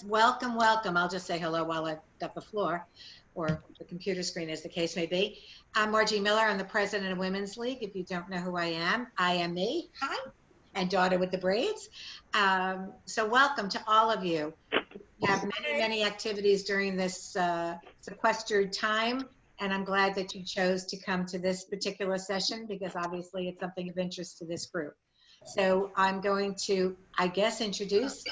Yes, welcome, welcome. I'll just say hello while I've got the floor or the computer screen, as the case may be. I'm Margie Miller. I'm the president of Women's League. If you don't know who I am me. Hi. And daughter with the braids. So welcome to all of you. We have many, many activities during this sequestered time, and I'm glad that you chose to come to this particular session because obviously it's something of interest to this group. So I'm going to, I guess, introduce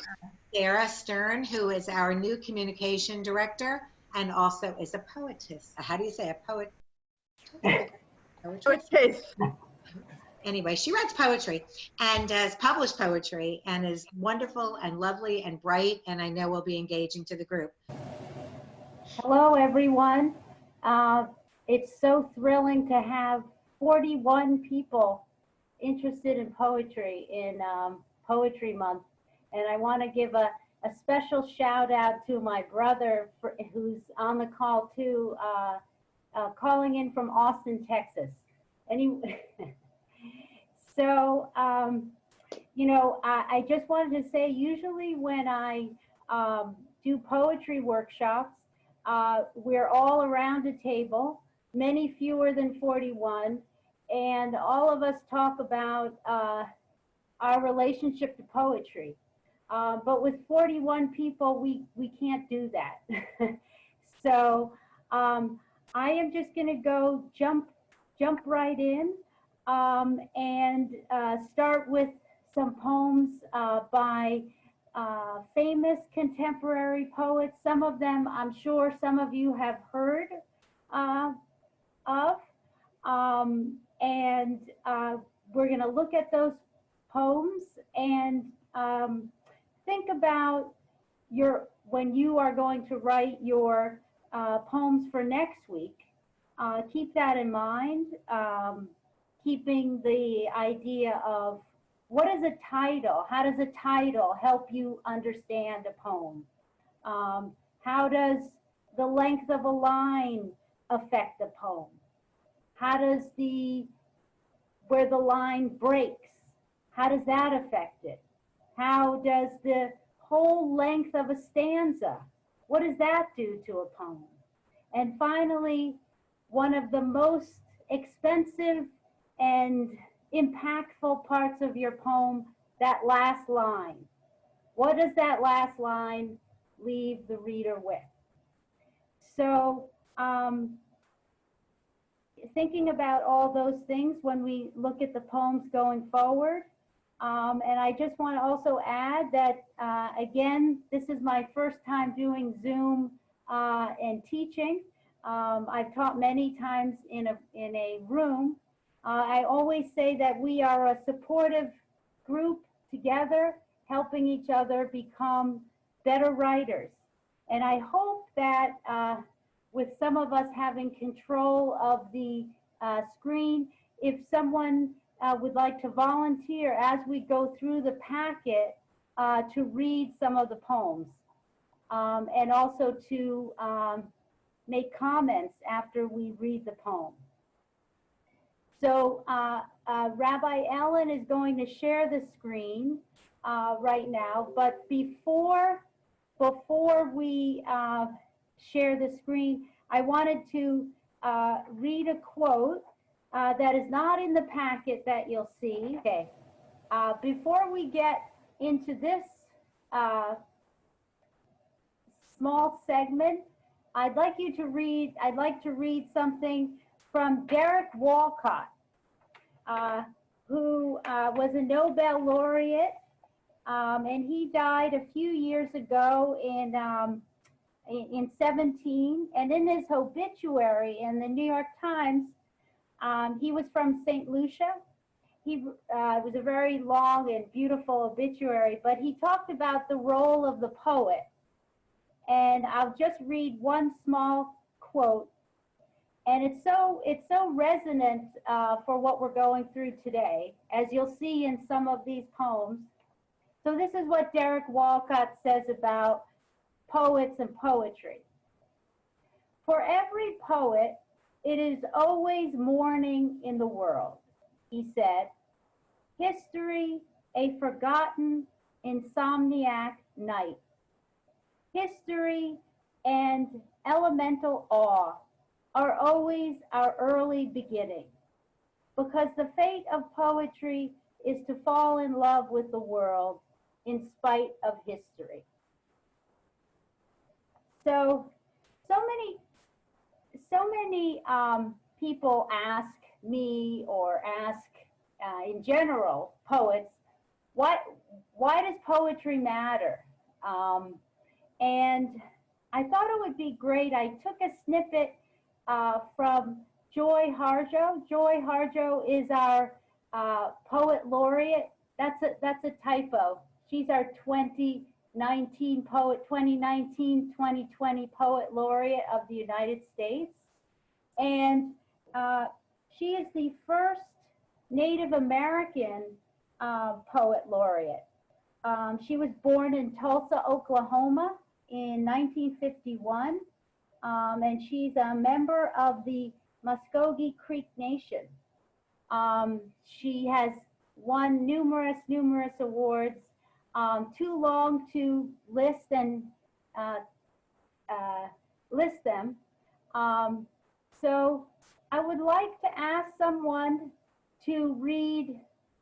Sarah Stern, who is our new communication director and also is a poetess. How do you say a poet? Poetess. Anyway, she writes poetry and has published poetry and is wonderful and lovely and bright, and I know will be engaging to the group. Hello, everyone. It's so thrilling to have 41 people interested in poetry in Poetry Month. And I want to give a special shout out to my brother who's on the call too, calling in from Austin, Texas. So, you know, I just wanted to say, usually when I do poetry workshops, we're all around a table, many fewer than 41, and all of us talk about our relationship to poetry. But with 41 people, we can't do that. So I am just going to go jump right in and start with some poems by famous contemporary poets. Some of them I'm sure some of you have heard of. And we're going to look at those poems and think about when you are going to write your poems for next week. Keep that in mind, keeping the idea of what is a title? How does a title help you understand a poem? How does the length of a line affect a poem? How does where the line breaks, how does that affect it? How does the whole length of a stanza, what does that do to a poem? And finally, one of the most expensive and impactful parts of your poem, that last line. What does that last line leave the reader with? So, thinking about all those things when we look at the poems going forward. And I just want to also add that, again, this is my first time doing Zoom and teaching. I've taught many times in a room. I always say that we are a supportive group together, helping each other become better writers. And I hope that with some of us having control of the screen, if someone would like to volunteer as we go through the packet to read some of the poems and also to make comments after we read the poem. So Rabbi Ellen is going to share the screen right now, but before we share the screen, I wanted to read a quote that is not in the packet that you'll see. Okay. Before we get into this small segment, I'd like to read something from Derek Walcott, who was a Nobel laureate, and he died a few years ago in 17, and in his obituary in the New York Times, he was from St. Lucia. It was a very long and beautiful obituary, but he talked about the role of the poet. And I'll just read one small quote. And it's so resonant for what we're going through today, as you'll see in some of these poems. So this is what Derek Walcott says about poets and poetry. For every poet, it is always morning in the world, he said. History, a forgotten, insomniac night. history, and elemental awe are always our early beginning, because the fate of poetry is to fall in love with the world in spite of history. So many people ask me, or ask in general poets, why does poetry matter? And I thought it would be great. I took a snippet from Joy Harjo. Joy Harjo is our poet laureate. That's a typo. She's our 2019 2020 poet laureate of the United States. And she is the first Native American poet laureate. She was born in Tulsa, Oklahoma in 1951, and she's a member of the Muskogee Creek Nation. She has won numerous awards, too long to list and list them. So I would like to ask someone to read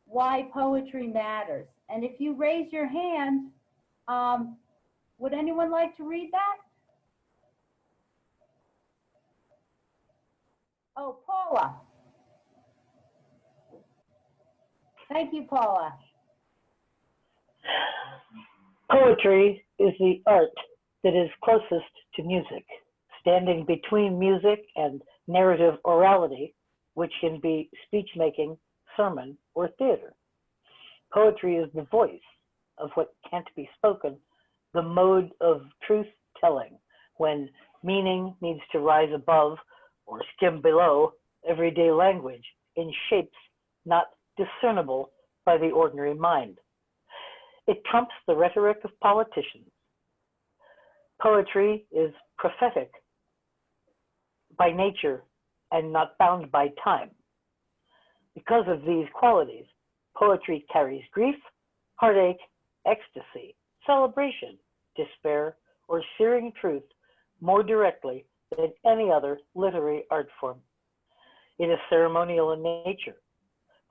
Why Poetry Matters. And if you raise your hand, would anyone like to read that? Oh, Paula. Thank you, Paula. Poetry is the art that is closest to music, standing between music and narrative orality, which can be speech-making, sermon, or theater. Poetry is the voice of what can't be spoken, the mode of truth-telling, when meaning needs to rise above or skim below everyday language in shapes not discernible by the ordinary mind. It trumps the rhetoric of politicians. Poetry is prophetic by nature and not bound by time. Because of these qualities, poetry carries grief, heartache, ecstasy, celebration, despair, or searing truth more directly than any other literary art form. It is ceremonial in nature.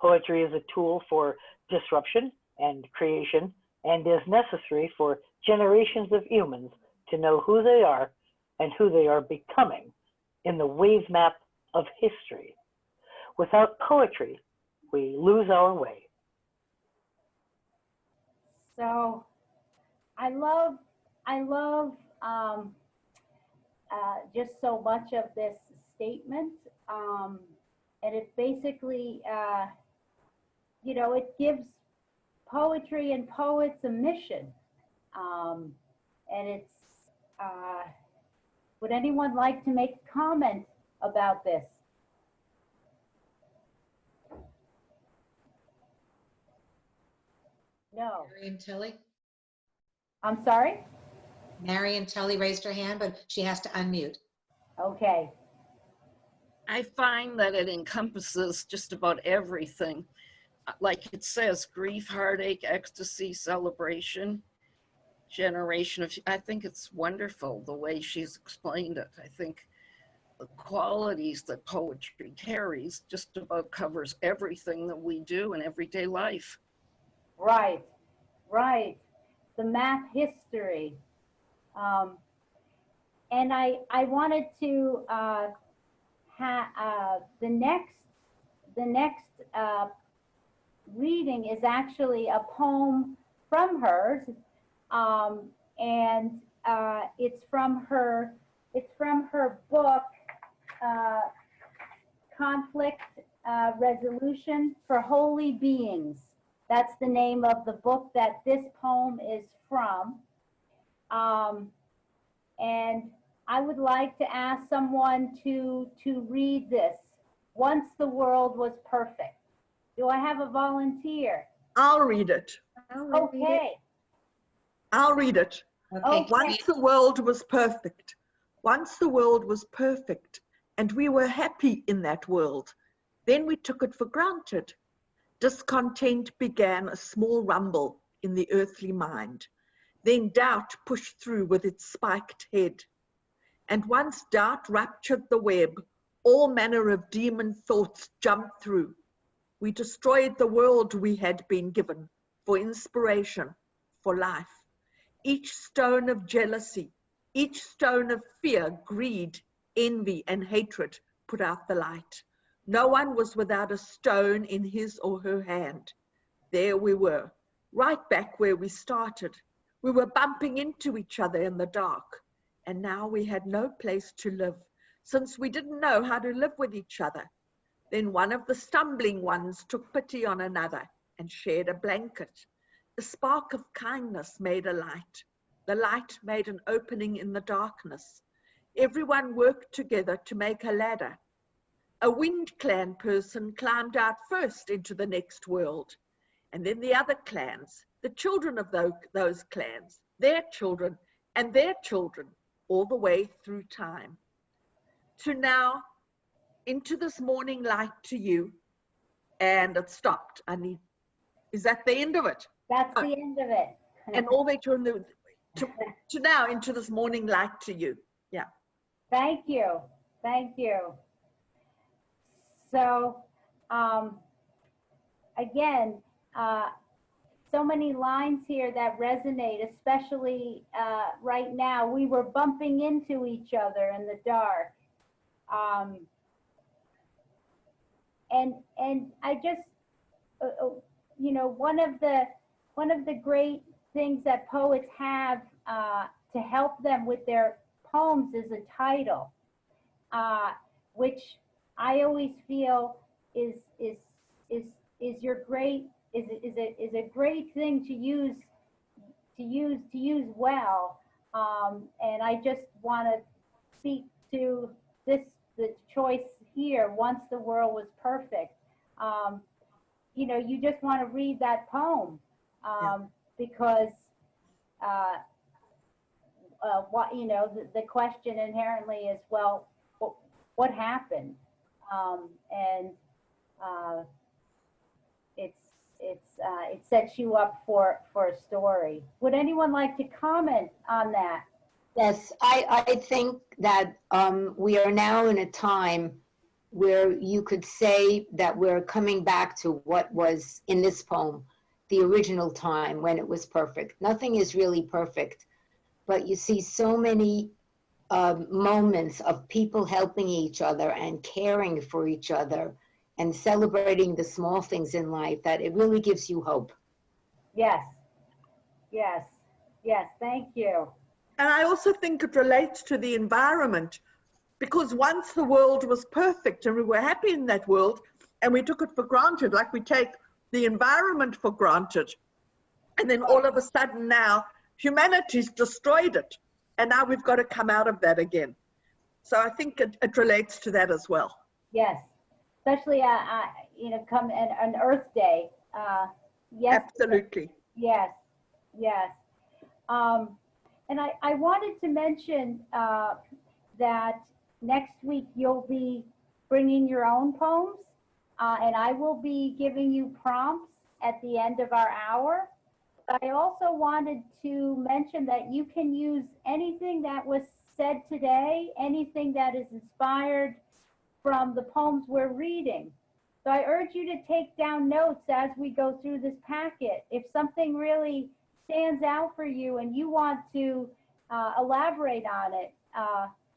Poetry is a tool for disruption and creation, and is necessary for generations of humans to know who they are and who they are becoming in the wave map of history. Without poetry, we lose our way. So I love just so much of this statement. And it basically, you know, it gives poetry and poets a mission. And it's, would anyone like to make a comment about this? No. Marion Tilly? I'm sorry? Marion Tilly raised her hand, but she has to unmute. Okay. I find that it encompasses just about everything. Like it says, grief, heartache, ecstasy, celebration, generation of, I think it's wonderful the way she's explained it. I think the qualities that poetry carries just about covers everything that we do in everyday life. Right, right. The math history. And I wanted to the next reading is actually a poem from hers, and it's from her book, Conflict Resolution for Holy Beings. That's the name of the book that this poem is from. And I would like to ask someone to read this. Once the World Was Perfect. Do I have a volunteer? I'll read it. Okay. I'll read it. Okay. Once the world was perfect. Once the world was perfect, and we were happy in that world. Then we took it for granted. Discontent began a small rumble in the earthly mind. Then doubt pushed through with its spiked head. And once doubt ruptured the web, all manner of demon thoughts jumped through. We destroyed the world we had been given for inspiration, for life. Each stone of jealousy, each stone of fear, greed, envy, and hatred put out the light. No one was without a stone in his or her hand. There we were, right back where we started. We were bumping into each other in the dark, and now we had no place to live, since we didn't know how to live with each other. Then one of the stumbling ones took pity on another and shared a blanket. The spark of kindness made a light. The light made an opening in the darkness. Everyone worked together to make a ladder. A Wind Clan person climbed out first into the next world, and then the other clans, the children of those clans, their children and their children, all the way through time. To now, into this morning light to you, and it stopped. Is that the end of it? That's the end of it. And all their children, to now, into this morning light to you. Yeah. Thank you. Thank you. So, again, so many lines here that resonate, especially right now. We were bumping into each other in the dark. And I just, you know, one of the great things that poets have to help them with their poems is a title, which I always feel is your great is a great thing to use well. And I just want to speak to the choice here. Once the world was perfect. You know, you just want to read that poem because what, you know, the question inherently is, well, what happened? And it sets you up for a story. Would anyone like to comment on that? Yes, I think that we are now in a time where you could say that we're coming back to what was in this poem, the original time when it was perfect. Nothing is really perfect, but you see so many moments of people helping each other and caring for each other and celebrating the small things in life that it really gives you hope. Yes, yes, yes, thank you. And I also think it relates to the environment, because once the world was perfect and we were happy in that world and we took it for granted, like we take the environment for granted. And then all of a sudden now humanity's destroyed it. And now we've got to come out of that again. So I think it relates to that as well. Yes, especially, you know, come an Earth Day. Yes. Absolutely. Yes, yes. And I wanted to mention that next week you'll be bringing your own poems, and I will be giving you prompts at the end of our hour. I also wanted to mention that you can use anything that was said today, anything that is inspired from the poems we're reading. So I urge you to take down notes as we go through this packet. If something really stands out for you and you want to elaborate on it,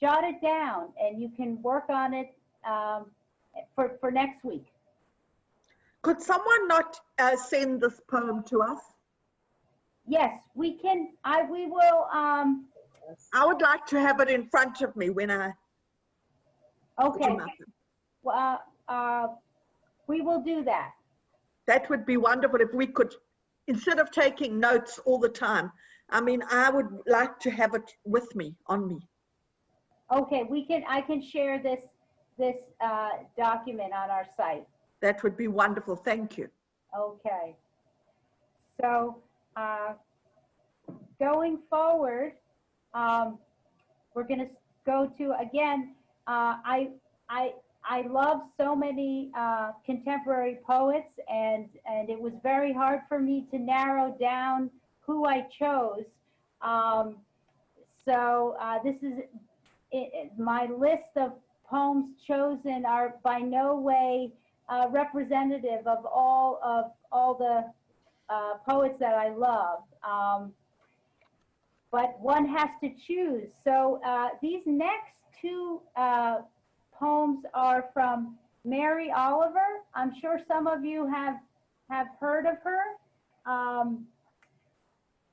jot it down and you can work on it for next week. Could someone not send this poem to us? Yes, we can. We will. I would like to have it in front of me when I. Okay. We will do that. That would be wonderful if we could, instead of taking notes all the time. I mean, I would like to have it with me, on me. Okay, I can share this document on our site. That would be wonderful. Thank you. Okay. So going forward, we're going to go to, again, I love so many contemporary poets, and it was very hard for me to narrow down who I chose. This is my list of poems chosen are by no way representative of all the poets that I love. But one has to choose. So these next two poems are from Mary Oliver. I'm sure some of you have heard of her.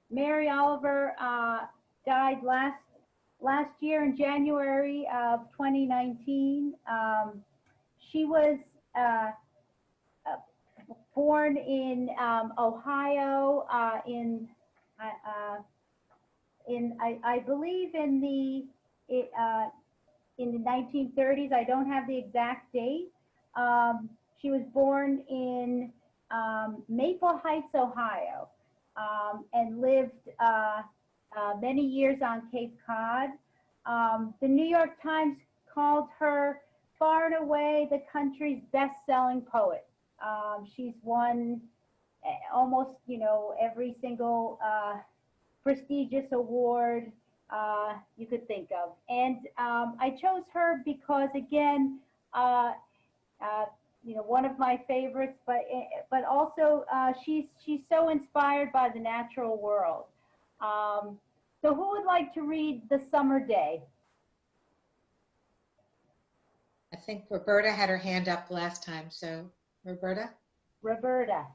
Mary Oliver died last year in January of 2019. She was born in Ohio I believe in the 1930s. I don't have the exact date. She was born in Maple Heights, Ohio, and lived many years on Cape Cod. The New York Times called her far and away the country's best-selling poet. She's won almost, every single prestigious award you could think of. And I chose her because, again, one of my favorites, but also she's so inspired by the natural world. So who would like to read The Summer Day? I think Roberta had her hand up last time. So Roberta? Roberta.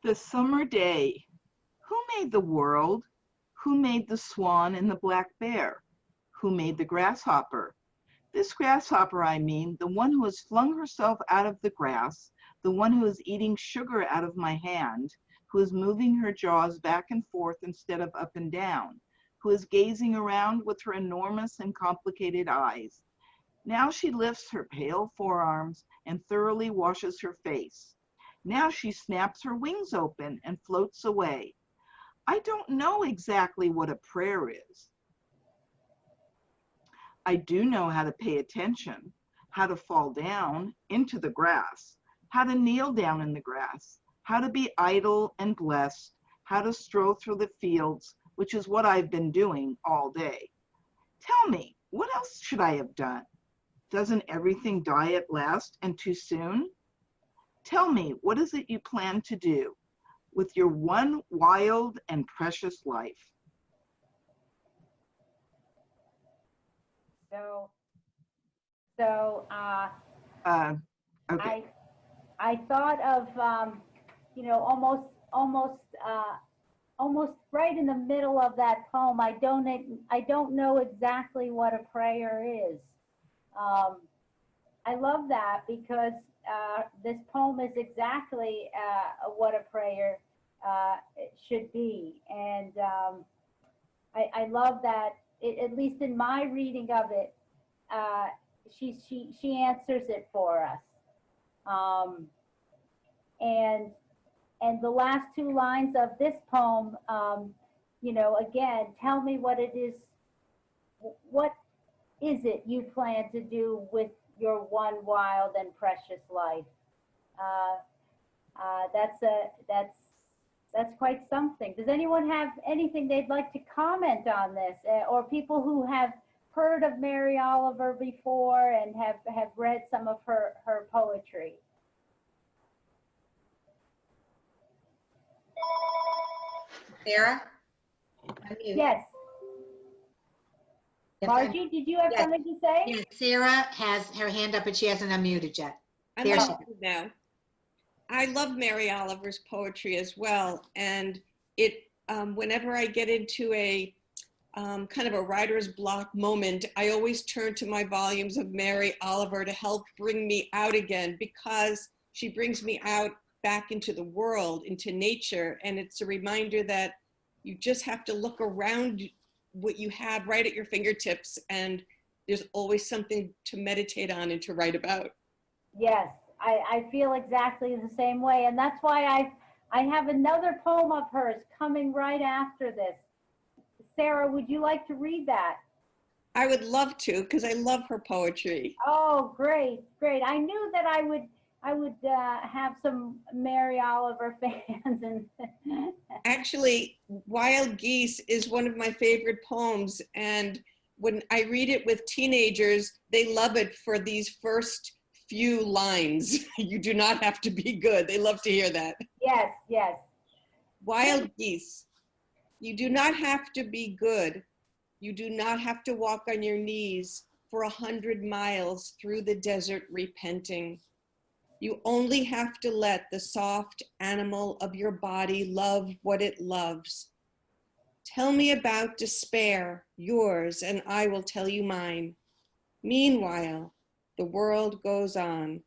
The summer day. Who made the world? Who made the swan and the black bear? Who made the grasshopper? This grasshopper, I mean, the one who has flung herself out of the grass, the one who is eating sugar out of my hand, who is moving her jaws back and forth instead of up and down, who is gazing around with her enormous and complicated eyes. Now she lifts her pale forearms and thoroughly washes her face. Now she snaps her wings open and floats away. I don't know exactly what a prayer is. I do know how to pay attention, how to fall down into the grass, how to kneel down in the grass, how to be idle and blessed, how to stroll through the fields, which is what I've been doing all day. Tell me, what else should I have done? Doesn't everything die at last and too soon? Tell me, what is it you plan to do with your one wild and precious life? Okay. I thought of, almost right in the middle of that poem. I don't know exactly what a prayer is. I love that because this poem is exactly what a prayer should be. And I love that, at least in my reading of it, she answers it for us. And the last two lines of this poem, again, tell me what it is, what is it you plan to do with your one wild and precious life? That's quite something. Does anyone have anything they'd like to comment on this, or people who have heard of Mary Oliver before and have read some of her poetry? Sarah? Yes. Margie, did you have something to say? Yes, Sarah has her hand up, but she hasn't unmuted yet. I'm unmuted now. I love Mary Oliver's poetry as well, and it whenever I get into a kind of a writer's block moment, I always turn to my volumes of Mary Oliver to help bring me out again, because she brings me out back into the world, into nature, and it's a reminder that you just have to look around what you have right at your fingertips, and there's always something to meditate on and to write about. Yes, I feel exactly the same way, and that's why I have another poem of hers coming right after this. Sarah, would you like to read that? I would love to, because I love her poetry. Oh, great, great. I knew that I have some Mary Oliver fans and Actually, Wild Geese is one of my favorite poems. And when I read it with teenagers, they love it for these first few lines. You do not have to be good. They love to hear that. yes, yes. Wild geese, you do not have to be good. You do not have to walk on your knees for 100 miles through the desert repenting. You only have to let the soft animal of your body love what it loves. Tell me about despair, yours, and I will tell you mine. Meanwhile, the world goes on.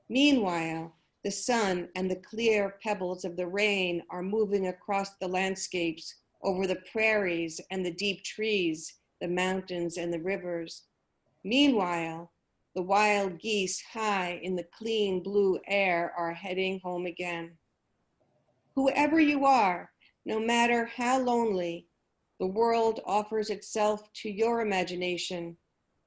Meanwhile, the sun and the clear pebbles of the rain are moving across the landscapes, over the prairies and the deep trees, the mountains and the rivers. Meanwhile, the wild geese high in the clean blue air are heading home again. Whoever you are, no matter how lonely, the world offers itself to your imagination,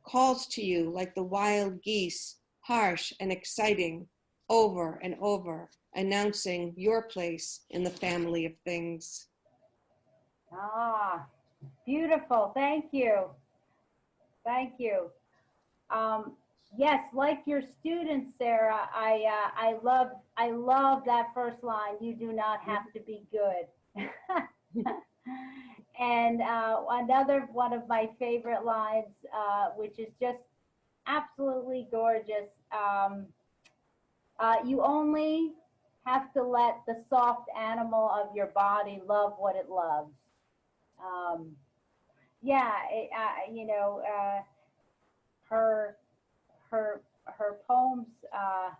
calls to you like the wild geese, harsh and exciting, over and over, announcing your place in the family of things. Ah, beautiful. Thank you. Thank you. Yes, like your students, Sarah, I love that first line. You do not have to be good. And another one of my favorite lines, which is just absolutely gorgeous. You only have to let the soft animal of your body love what it loves. Yeah, her poems are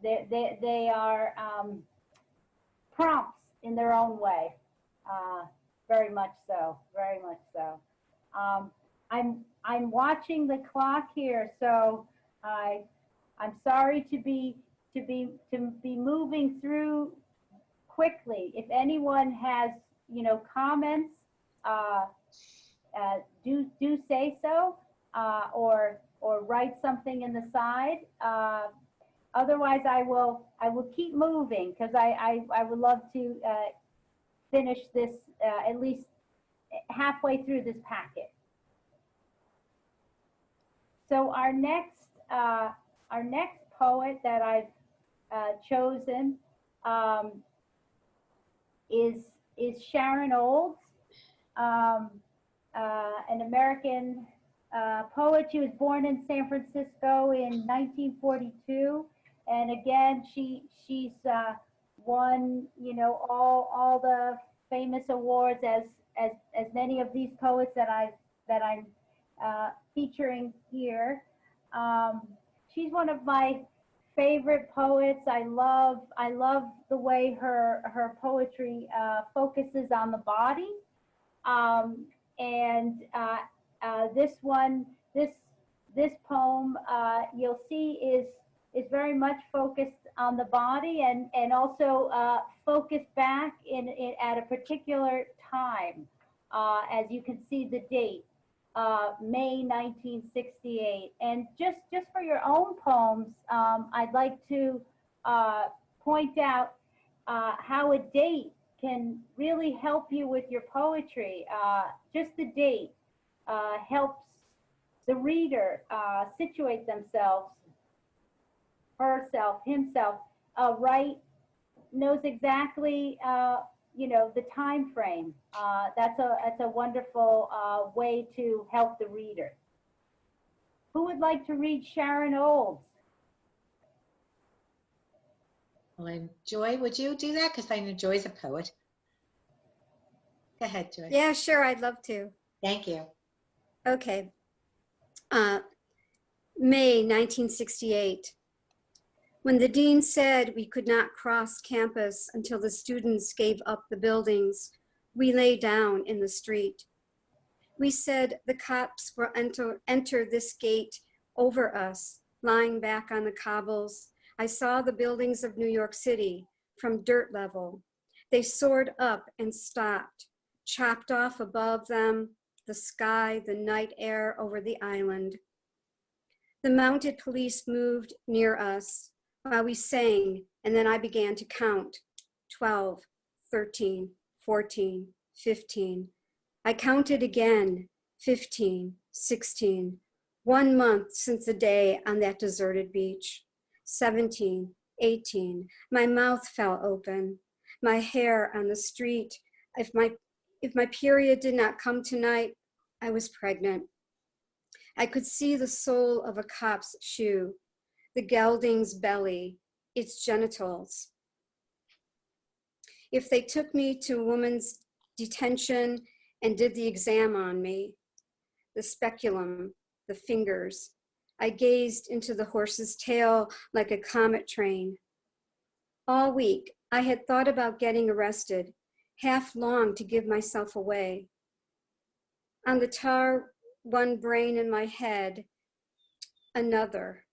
they are prompts in their own way. Very much so. Very much so. I'm watching the clock here, so I'm sorry to be moving through quickly. If anyone has comments, do say so, or write something in the side. Otherwise, I will keep moving because I would love to finish this at least halfway through this packet. So our next poet that I've chosen is Sharon Olds, an American poet. She was born in San Francisco in 1942, and again she's won all the famous awards as many of these poets that I'm featuring here. She's one of my favorite poets. I love the way her poetry focuses on the body. And this poem you'll see is very much focused on the body and also focused back at a particular time. As you can see the date, May 1968. And just for your own poems, I'd like to point out how a date can really help you with your poetry. Just the date helps the reader situate themselves, herself, himself, knows exactly the time frame. That's a wonderful way to help the reader. Who would like to read Sharon Olds? Well, Joy, would you do that? Because I know Joy's a poet. Go ahead, Joy. Yeah, sure, I'd love to. Thank you. Okay. May 1968. When the dean said we could not cross campus until the students gave up the buildings, we lay down in the street. We said the cops will enter this gate over us, lying back on the cobbles. I saw the buildings of New York City from dirt level. They soared up and stopped, chopped off above them, the sky, the night air over the island. The mounted police moved near us while we sang, and then I began to count. 12, 13, 14, 15. I counted again, 15, 16. 1 month since the day on that deserted beach. 17, 18. My mouth fell open. My hair on the street. If my period did not come tonight, I was pregnant. I could see the sole of a cop's shoe, the gelding's belly, its genitals. If they took me to a woman's detention and did the exam on me, the speculum, the fingers, I gazed into the horse's tail like a comet train. All week, I had thought about getting arrested, half longed to give myself away. On the tar, one brain in my head, another.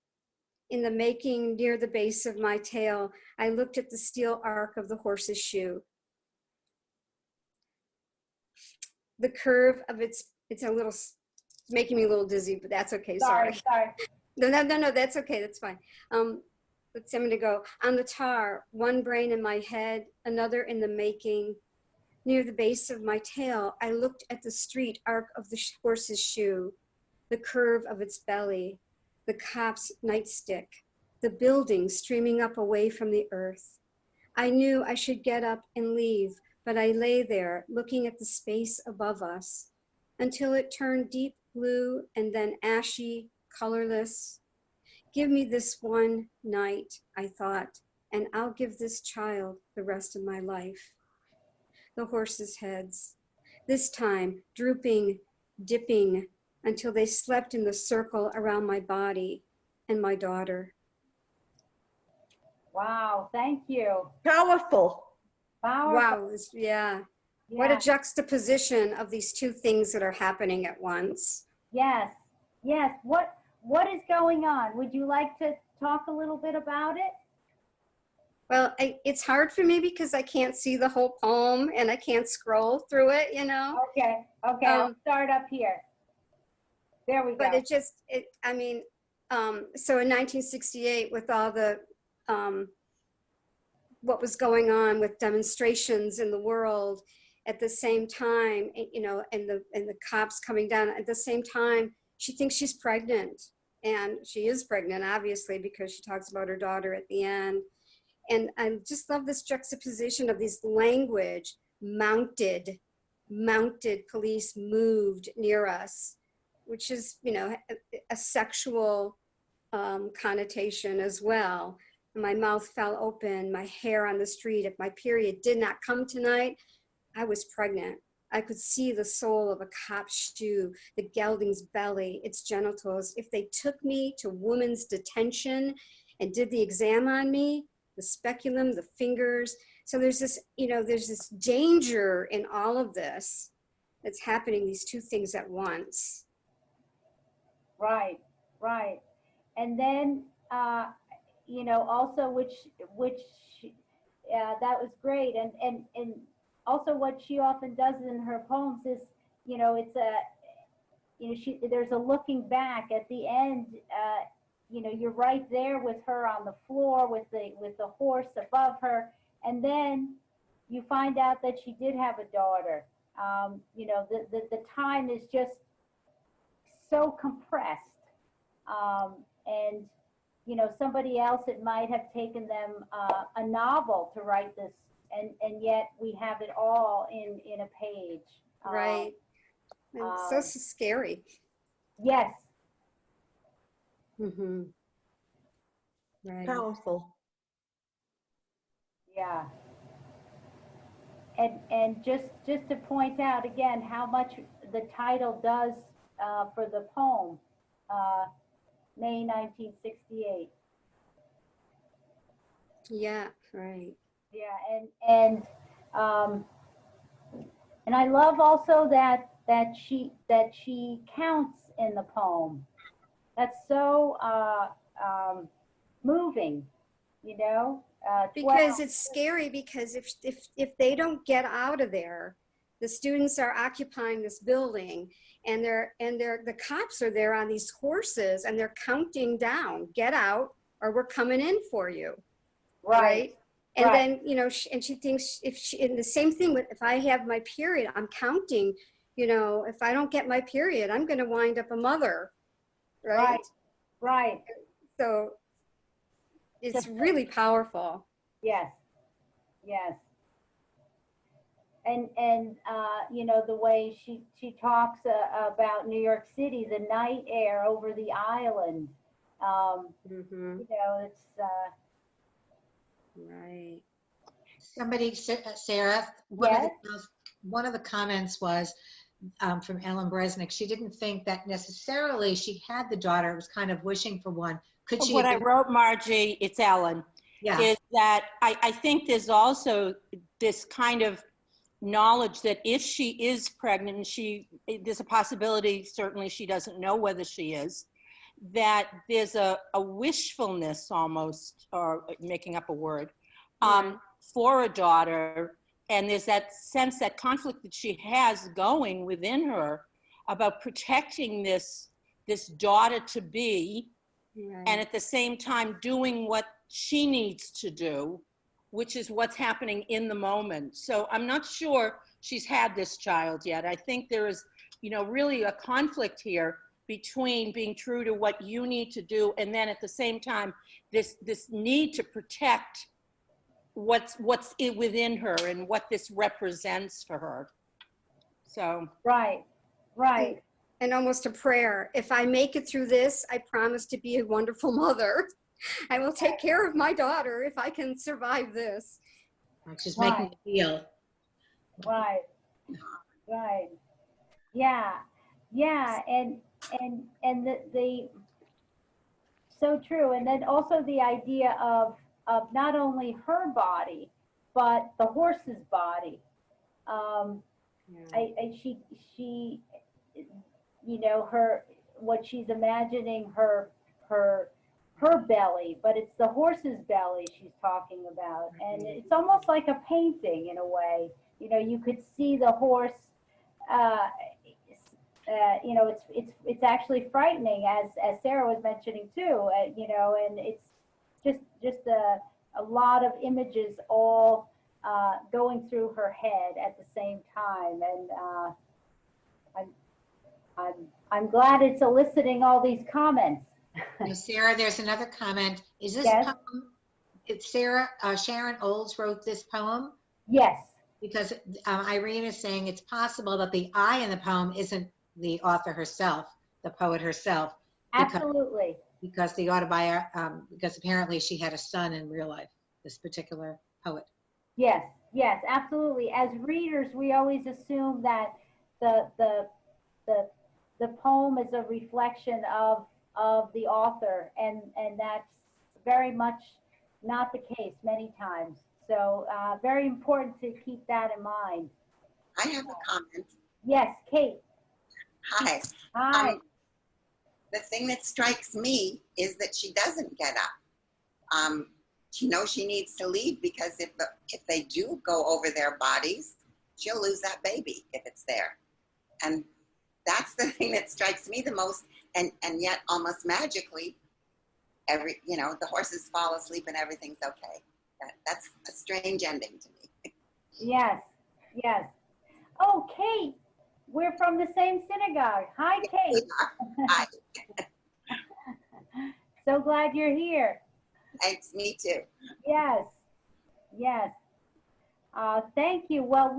In the making near the base of my tail, I looked at the steel arc of the horse's shoe. The curve of it's a little, making me a little dizzy, but that's okay, sorry. No, that's okay, that's fine. Let's see, I'm gonna go. On the tar, one brain in my head, another in the making. Near the base of my tail, I looked at the street arc of the horse's shoe, the curve of its belly, the cop's nightstick, the building streaming up away from the earth. I knew I should get up and leave, but I lay there looking at the space above us until it turned deep blue and then ashy, colorless. Give me this one night, I thought, and I'll give this child the rest of my life. The horses' heads, this time drooping, dipping, until they slept in the circle around my body and my daughter. Wow, thank you. Powerful. Powerful. Wow, yeah. What a juxtaposition of these two things that are happening at once. Yes, yes. What is going on? Would you like to talk a little bit about it? Well, it's hard for me because I can't see the whole poem and I can't scroll through it, you know? Okay, I'll start up here. There we go. But I mean, so in 1968 with all the, what was going on with demonstrations in the world at the same time, you know, and the cops coming down at the same time, she thinks she's pregnant, and she is pregnant, obviously, because she talks about her daughter at the end. And I just love this juxtaposition of this language, mounted police moved near us, which is, you know, a sexual connotation as well. My mouth fell open, my hair on the street. If my period did not come tonight, I was pregnant. I could see the sole of a cop's shoe, the gelding's belly, its genitals. If they took me to woman's detention and did the exam on me, the speculum, the fingers. So there's this, you know, there's this danger in all of this that's happening, these two things at once. Right. And then, you know, also which that was great. And also what she often does in her poems is, you know, it's there's a looking back at the end. You know, you're right there with her on the floor with the horse above her, and then you find out that she did have a daughter. You know, the time is just so compressed, and you know, somebody else, it might have taken them a novel to write this, and yet we have it all in a page. Right. And so scary. Yes. Mm-hmm. Right. Powerful. Yeah. And just to point out again how much the title does for the poem, May 1968. Yeah, right. Yeah, and I love also that she counts in the poem. That's so moving, you know. Because it's scary, because if they don't get out of there, The students are occupying this building, and the cops are there on these horses, and they're counting down, get out or we're coming in for you. Right. And Right. then, and she thinks and the same thing with, if I have my period, I'm counting, if I don't get my period, I'm going to wind up a mother. Right. Right. So it's really powerful. Yes. Yes. And the way she talks about New York City, the night air over the island. It's right. Somebody, Sarah, one of the comments was from Ellen Bresnick. She didn't think that necessarily she had the daughter, was kind of wishing for one. Could she? What I wrote, Margie, it's Ellen, is that I think there's also this kind of knowledge that if she is pregnant, there's a possibility, certainly she doesn't know whether she is, that there's a wishfulness almost, or making up a word, for a daughter. And there's that sense, that conflict that she has going within her about protecting this daughter to be, and at the same time doing what she needs to do, which is what's happening in the moment. So I'm not sure she's had this child yet. I think there is, really a conflict here between being true to what you need to do, and then at the same time, this need to protect what's within her and what this represents for her. So. Right. And almost a prayer. If I make it through this, I promise to be a wonderful mother. I will take care of my daughter if I can survive this. She's making it feel. Right. Yeah. And the so true. And then also the idea of not only her body, but the horse's body. She what she's imagining her belly, but it's the horse's belly she's talking about. And it's almost like a painting in a way. You could see the horse, it's actually frightening, as Sarah was mentioning too, and it's just a lot of images all going through her head at the same time. And I'm glad it's eliciting all these comments. Sarah, there's another comment. Is this poem, it's Sarah, Sharon Olds wrote this poem? Yes. Because Irene is saying it's possible that the I in the poem isn't the author herself, the poet herself. Absolutely. Because because apparently she had a son in real life, this particular poet. Yes, absolutely. As readers, we always assume that the poem is a reflection of the author, and that's very much not the case many times. So very important to keep that in mind. I have a comment. Yes, Kate. Hi. Hi. The thing that strikes me is that she doesn't get up. She knows she needs to leave, because if they do go over their bodies, she'll lose that baby if it's there. And that's the thing that strikes me the most. And yet almost magically, the horses fall asleep and everything's okay. That's a strange ending to me. Yes. Oh, Kate, we're from the same synagogue. Hi, Kate. Hi. So glad you're here. Thanks, me too. Yes. Thank you. Well,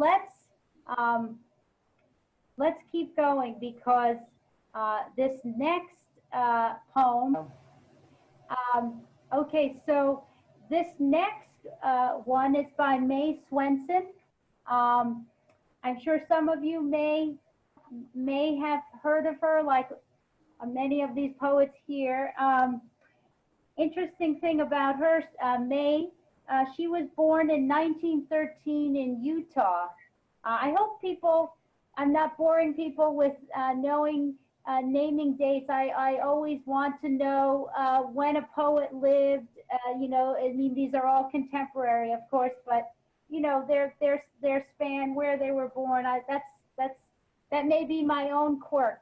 let's keep going, because this next poem. Okay, so this next one is by May Swenson. I'm sure some of you may have heard of her, like many of these poets here. Interesting thing about her, May, she was born in 1913 in Utah. I hope I'm not boring people with naming dates. I always want to know when a poet lived. I mean, these are all contemporary, of course, but you know, their span, where they were born. That may be my own quirk.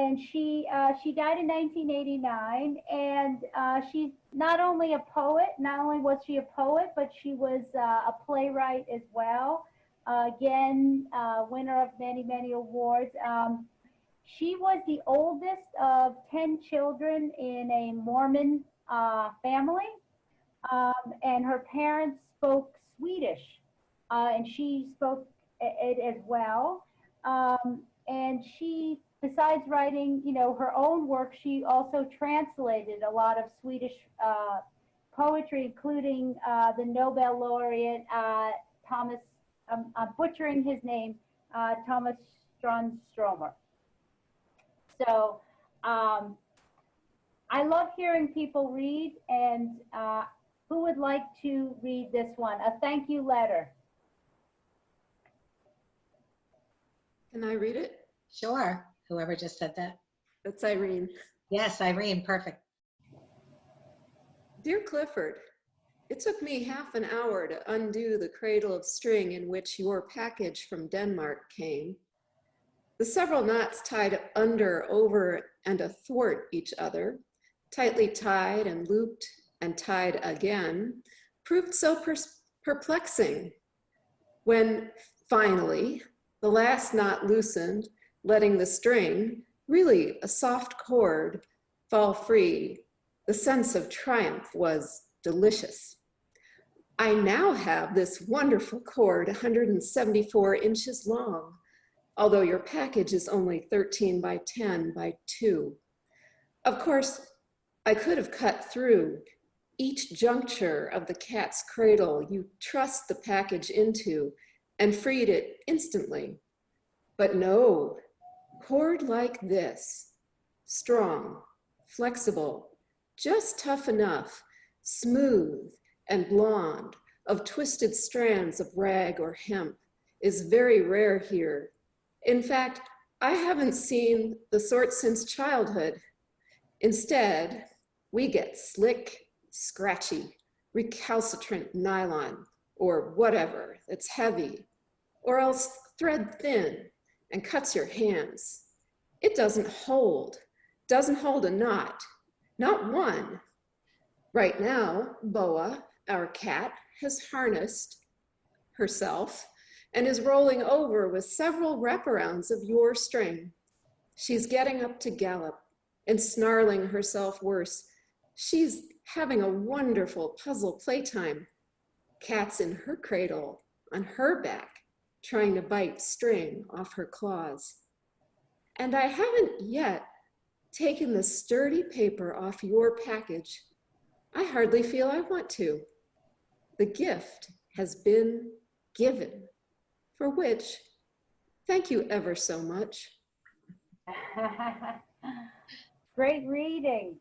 And she died in 1989, and she's not only a poet, not only was she a poet, but she was a playwright as well. Again, winner of many, many awards. She was the oldest of 10 children in a Mormon family, and her parents spoke Swedish, and she spoke it as well. And she, besides writing, you know, her own work, she also translated a lot of Swedish poetry, including the Nobel laureate Thomas, I'm butchering his name, Thomas Stronstromer. So I love hearing people read, and who would like to read this one? A thank you letter. Can I read it? Sure. Whoever just said that. That's Irene. Yes, Irene, perfect. Dear Clifford, it took me half an hour to undo the cradle of string in which your package from Denmark came. The several knots tied under, over, and athwart each other, tightly tied and looped and tied again, proved so perplexing. When finally the last knot loosened, letting the string, really a soft cord, fall free, the sense of triumph was delicious. I now have this wonderful cord 174 inches long, although your package is only 13 by 10 by 2. Of course, I could have cut through each juncture of the cat's cradle you trussed the package into and freed it instantly. But no, cord like this, strong, flexible, just tough enough, smooth and blonde, of twisted strands of rag or hemp, is very rare here. In fact, I haven't seen the sort since childhood. Instead, we get slick, scratchy, recalcitrant nylon, or whatever that's heavy, or else thread thin and cuts your hands. It doesn't hold a knot, not one. Right now, Boa, our cat, has harnessed herself and is rolling over with several wraparounds of your string. She's getting up to gallop and snarling herself worse. She's having a wonderful puzzle playtime. Cat's in her cradle, on her back, trying to bite string off her claws. And I haven't yet taken the sturdy paper off your package. I hardly feel I want to. The gift has been given, for which, thank you ever so much. Great reading.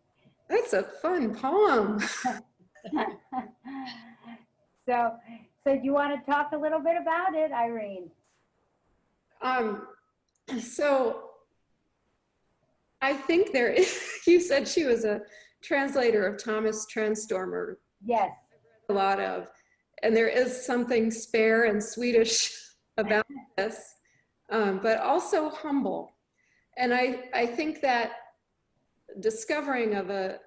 That's a fun poem. So do you want to talk a little bit about it, Irene? So I think there is, you said she was a translator of Thomas Tranströmer. Yes. A lot of, and there is something spare and Swedish about this, but also humble. And I think that discovering of a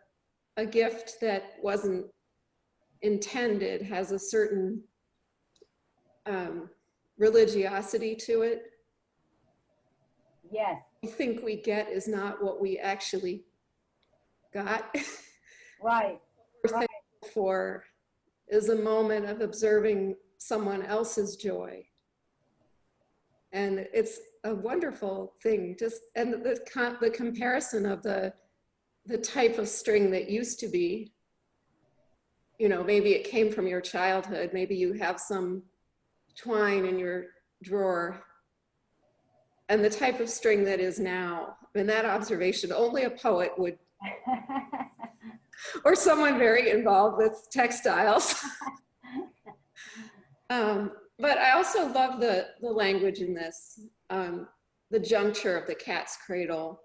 gift that wasn't intended has a certain religiosity to it. Yes. I think we get is not what we actually got. Right. What we're thankful for is a moment of observing someone else's joy. And it's a wonderful thing. Just, and the comparison of the type of string that used to be, you know, maybe it came from your childhood, maybe you have some twine in your drawer, and the type of string that is now. In that observation, only a poet would, or someone very involved with textiles. But I also love the language in this, the juncture of the cat's cradle.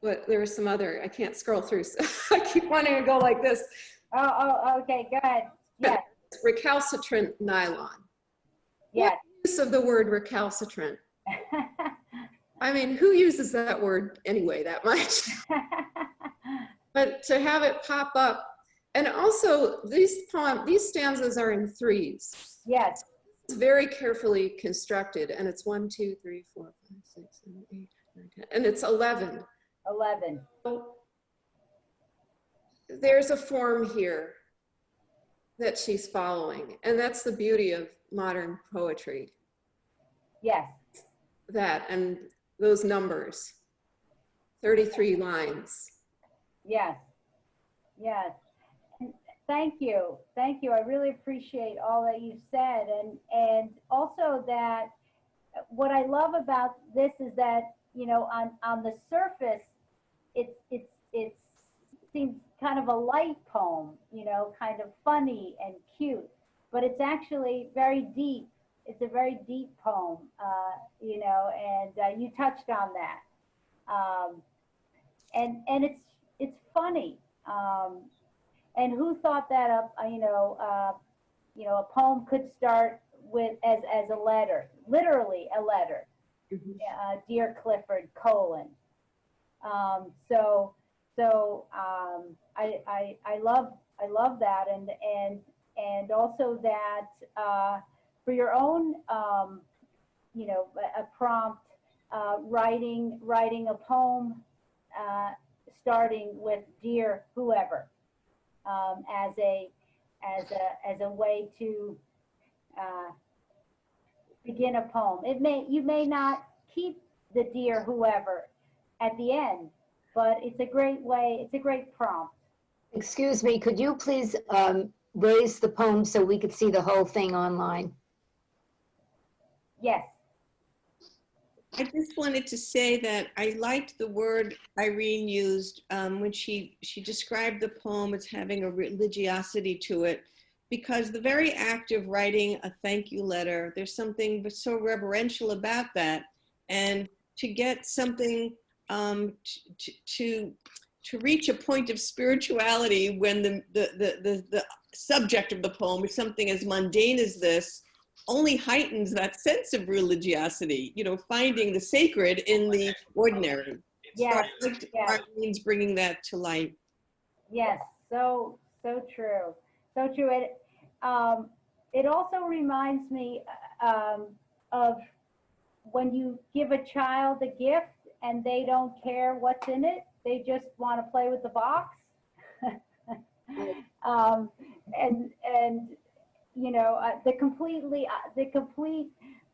but there was some other, I can't scroll through, so I keep wanting to go like this. Okay, go ahead. Yes. Recalcitrant nylon. Yes. What use of the word recalcitrant? I mean, who uses that word anyway that much? But to have it pop up, and also these stanzas are in threes. Yes. It's very carefully constructed, and it's 1, 2, 3, 4, 5, 6, 7, 8, 9, 10, and it's 11. 11. So there's a form here that she's following, and that's the beauty of modern poetry. Yes. That and those numbers, 33 lines. Yes. Yes. Thank you. Thank you. I really appreciate all that you said. And also that what I love about this is that, you know, on the surface, it seems kind of a light poem, you know, kind of funny and cute, but it's actually very deep. It's a very deep poem, you know, and you touched on that. And it's funny. And who thought that up? You know, a poem could start with as a letter, literally a letter. Dear Clifford : I love that, and also that for your own you know, a prompt, writing a poem starting with dear whoever. As a way to begin a poem. You may not keep the dear whoever at the end, but it's a great way, it's a great prompt. Excuse me, could you please raise the poem so we could see the whole thing online? Yes. I just wanted to say that I liked the word Irene used when she described the poem as having a religiosity to it, because the very act of writing a thank you letter, there's something so reverential about that. And to get something to reach a point of spirituality when the subject of the poem is something as mundane as this, only heightens that sense of religiosity, you know, finding the sacred in the ordinary. Yes, so yes. means bringing that to light. Yes, so true, so true. It also reminds me of when you give a child a gift and they don't care what's in it, they just want to play with the box. And you know, the complete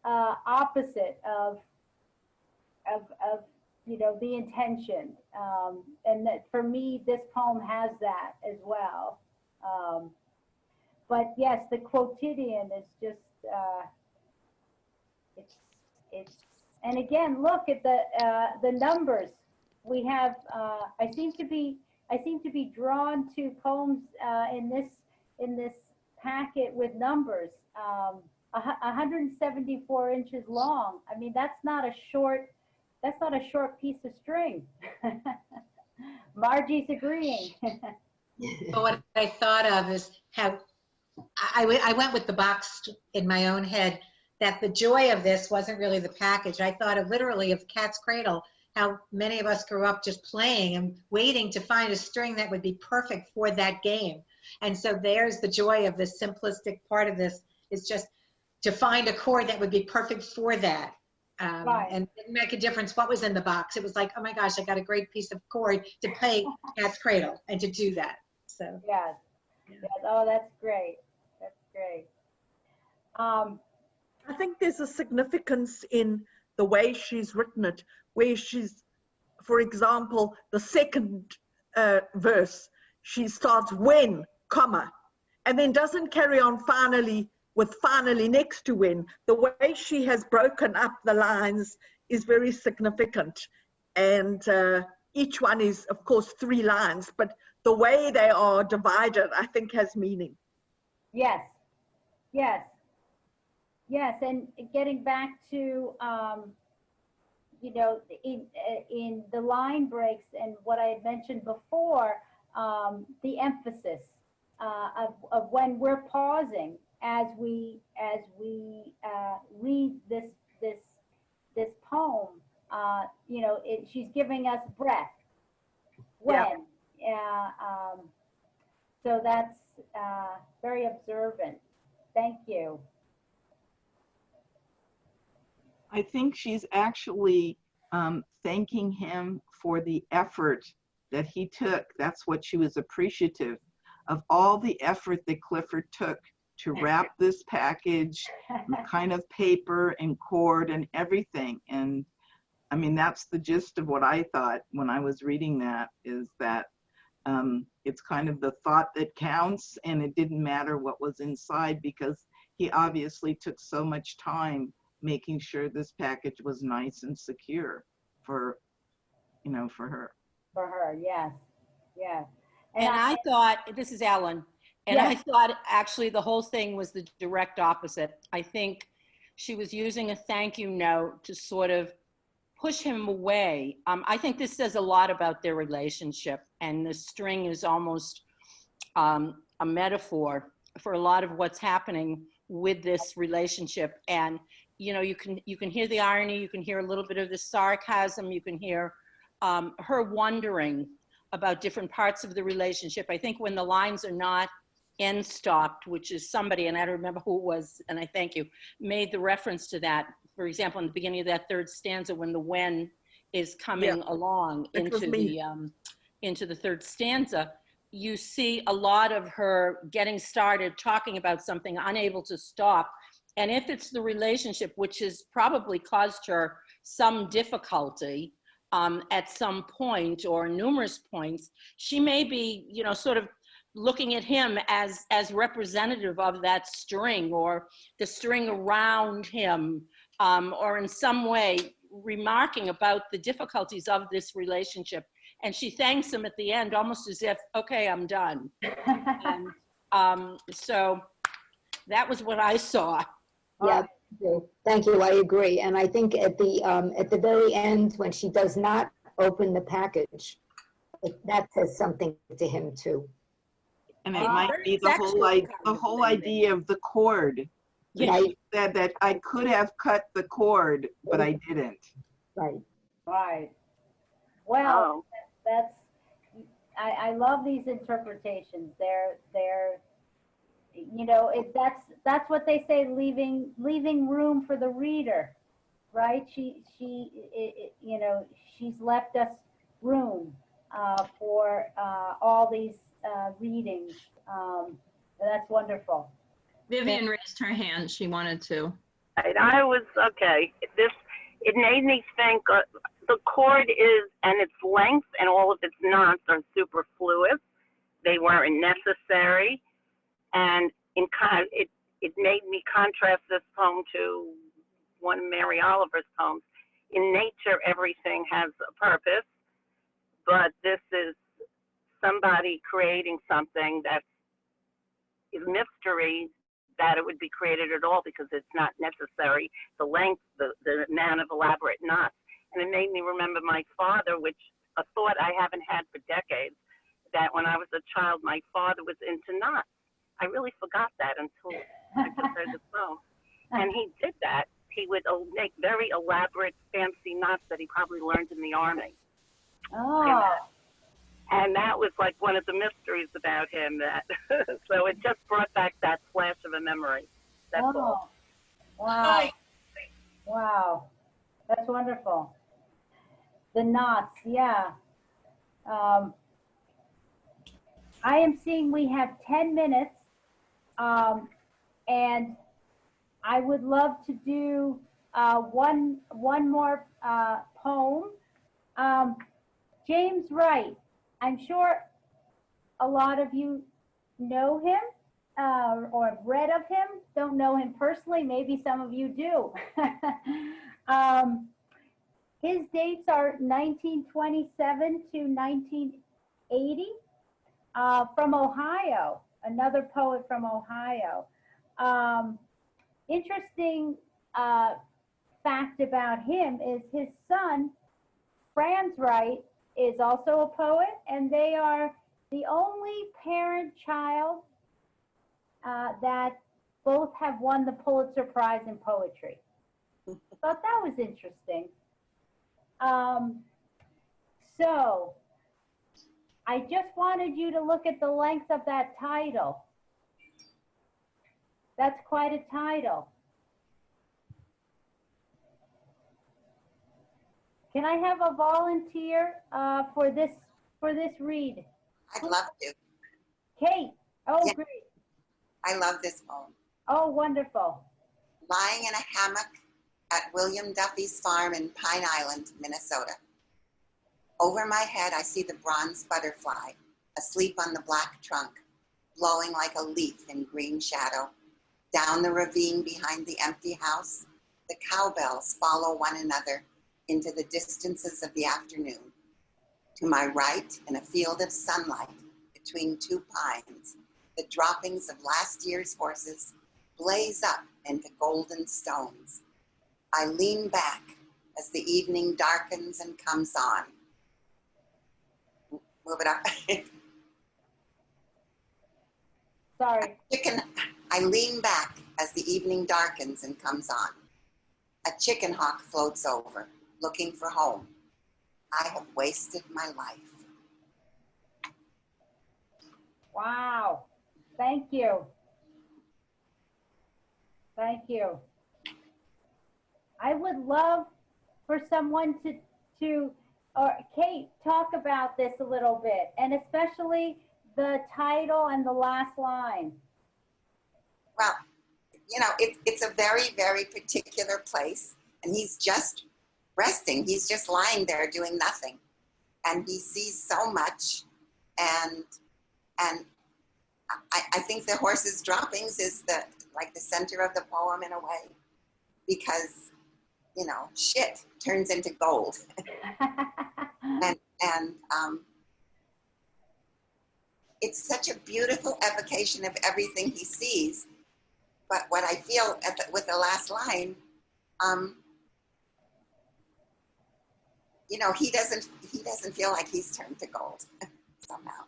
opposite of you know, the intention, and that for me this poem has that as well. But yes, the quotidian is just it's and again, look at the numbers we have. I seem to be drawn to poems in this packet with numbers. 174 inches long. I mean, that's not a short piece of string. Margie's agreeing. But what I thought of is how I went with the box in my own head, that the joy of this wasn't really the package. I thought of literally of Cat's Cradle, how many of us grew up just playing and waiting to find a string that would be perfect for that game. And so there's the joy of this simplistic part of this, is just to find a chord that would be perfect for that. Right. And it didn't make a difference what was in the box. It was like, oh my gosh, I got a great piece of chord to play Cat's Cradle and to do that. So yes. Yes. Oh, that's great. That's great. I think there's a significance in the way she's written it, where she's, for example, the second verse, she starts when, comma, and then doesn't carry on finally with finally next to when. The way she has broken up the lines is very significant. And each one is, of course, 3 lines, but the way they are divided, I think, has meaning. Yes. Yes. Yes. And getting back to you know, in the line breaks and what I had mentioned before, the emphasis of when we're pausing as we read this poem. You know, she's giving us breath. When, so that's very observant. Thank you. I think she's actually thanking him for the effort that he took. That's what she was appreciative of, all the effort that Clifford took to wrap this package, kind of paper and cord and everything. And I mean, that's the gist of what I thought when I was reading that, is that it's kind of the thought that counts, and it didn't matter what was inside, because he obviously took so much time making sure this package was nice and secure for, you know, for her. For her, yes, yes. And I thought, this is Ellen, and yes. I thought actually the whole thing was the direct opposite. I think she was using a thank you note to sort of push him away. I think this says a lot about their relationship, and the string is almost a metaphor for a lot of what's happening with this relationship. And you know, you can hear the irony, you can hear a little bit of the sarcasm, you can hear her wondering about different parts of the relationship. I think when the lines are not end stopped, which is somebody, and I don't remember who it was, and I thank you, made the reference to that. For example, in the beginning of that third stanza, when the when is coming along into the third stanza, you see a lot of her getting started, talking about something, unable to stop. And if it's the relationship, which has probably caused her some difficulty at some point or numerous points, she may be, you know, sort of looking at him as representative of that string, or the string around him, or in some way remarking about the difficulties of this relationship. And she thanks him at the end, almost as if, okay, I'm done. And so that was what I saw. Yeah, thank you. I agree. And I think at the very end, when she does not open the package, that says something to him too. And it might be the whole idea of the cord. Yeah. She said that I could have cut the cord, but I didn't. Right. Right. Well, that's, I love these interpretations. They're, you know, that's what they say, leaving room for the reader, right? She you know, she's left us room for all these readings. That's wonderful. Vivian raised her hand. She wanted to. Right, I was, okay. It made me think the chord is, and its length and all of its knots are superfluous. They weren't necessary. And it made me contrast this poem to one of Mary Oliver's poems. In nature, everything has a purpose, but this is somebody creating something that is mystery, that it would be created at all, because it's not necessary, the length, the amount of elaborate knots. And it made me remember my father, which a thought I haven't had for decades, that when I was a child, my father was into knots. I really forgot that until I prepared the poem. And he did that. He would make very elaborate, fancy knots that he probably learned in the army. Oh. And that was like one of the mysteries about him. That so it just brought back that flash of a memory. That's all. Wow. Wow. That's wonderful. The knots, yeah. I am seeing we have 10 minutes. And I would love to do one more poem. James Wright. I'm sure a lot of you know him or have read of him. Don't know him personally. Maybe some of you do. His dates are 1927 to 1980. From Ohio, another poet from Ohio. Interesting fact about him is his son, Franz Wright, is also a poet, and they are the only parent-child that both have won the Pulitzer Prize in poetry. Thought that was interesting. So I just wanted you to look at the length of that title. That's quite a title. Can I have a volunteer for this read? I'd love to. Kate. Oh, Yeah. great. I love this poem. Oh, wonderful. Lying in a hammock at William Duffy's farm in Pine Island, Minnesota. Over my head, I see the bronze butterfly asleep on the black trunk, blowing like a leaf in green shadow. Down the ravine behind the empty house, the cowbells follow one another into the distances of the afternoon. To my right, in a field of sunlight between two pines, the droppings of last year's horses blaze up into golden stones. I lean back as the evening darkens and comes on. Move it up. Sorry. I lean back as the evening darkens and comes on. A chicken hawk floats over, looking for home. I have wasted my life. Wow. Thank you. Thank you. I would love for someone or Kate, talk about this a little bit, and especially the title and the last line. Well, you know, it's a very, very particular place, and he's just resting. He's just lying there doing nothing. And he sees so much, and I think the horse's droppings is the center of the poem in a way, because, you know, shit turns into gold. and it's such a beautiful evocation of everything he sees. But what I feel with the last line, you know, he doesn't feel like he's turned to gold somehow.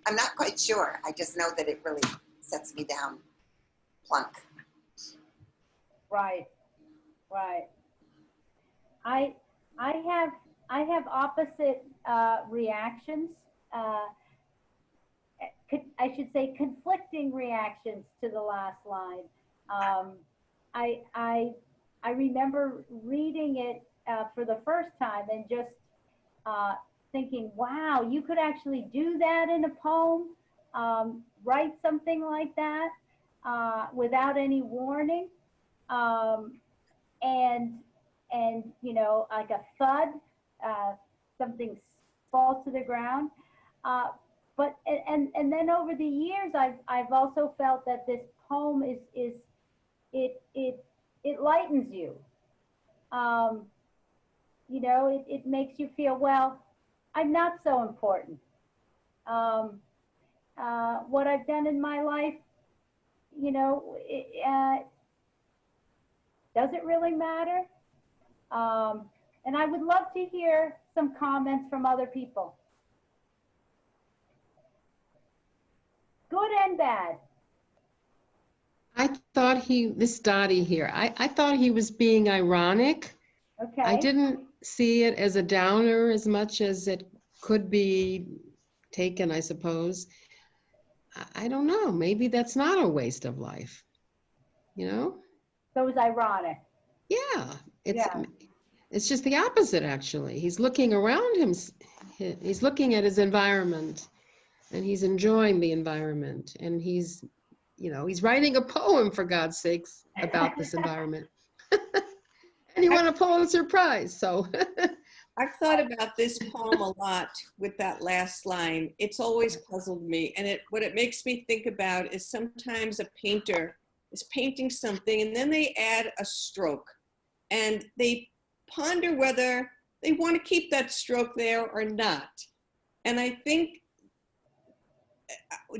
I'm not quite sure. I just know that it really sets me down plunk. Right. I have opposite reactions. I should say conflicting reactions to the last line. I remember reading it for the first time and just thinking, wow, you could actually do that in a poem, write something like that without any warning. And you know, like a thud, something falls to the ground. But then over the years, I've also felt that this poem it lightens you. You know, it makes you feel, well, I'm not so important. What I've done in my life, you know, does it really matter? And I would love to hear some comments from other people. Good and bad. I thought this Dottie here, I thought he was being ironic. Okay. I didn't see it as a downer as much as it could be taken, I suppose. I don't know. Maybe that's not a waste of life, you know? So it was ironic. Yeah. It's just the opposite, actually. He's looking around him. He's looking at his environment, and he's enjoying the environment. And he's, you know, he's writing a poem, for God's sakes, about this environment. And he won a Pulitzer Prize, so. I've thought about this poem a lot with that last line. It's always puzzled me. And what it makes me think about is sometimes a painter is painting something and then they add a stroke. And they ponder whether they want to keep that stroke there or not. And I think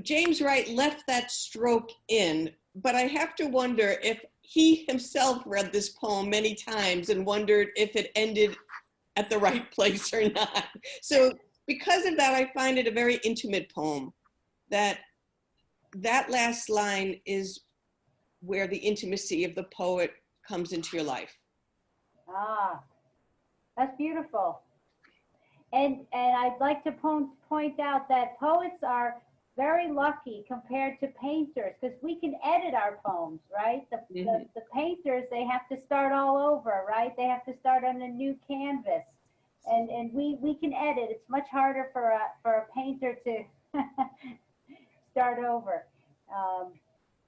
James Wright left that stroke in but I have to wonder if he himself read this poem many times and wondered if it ended at the right place or not. So because of that, I find it a very intimate poem. That last line is where the intimacy of the poet comes into your life. Ah, that's beautiful. And I'd like to point out that poets are very lucky compared to painters, because we can edit our poems, right? The painters, they have to start all over, right? They have to start on a new canvas. And we can edit. It's much harder for a painter to start over.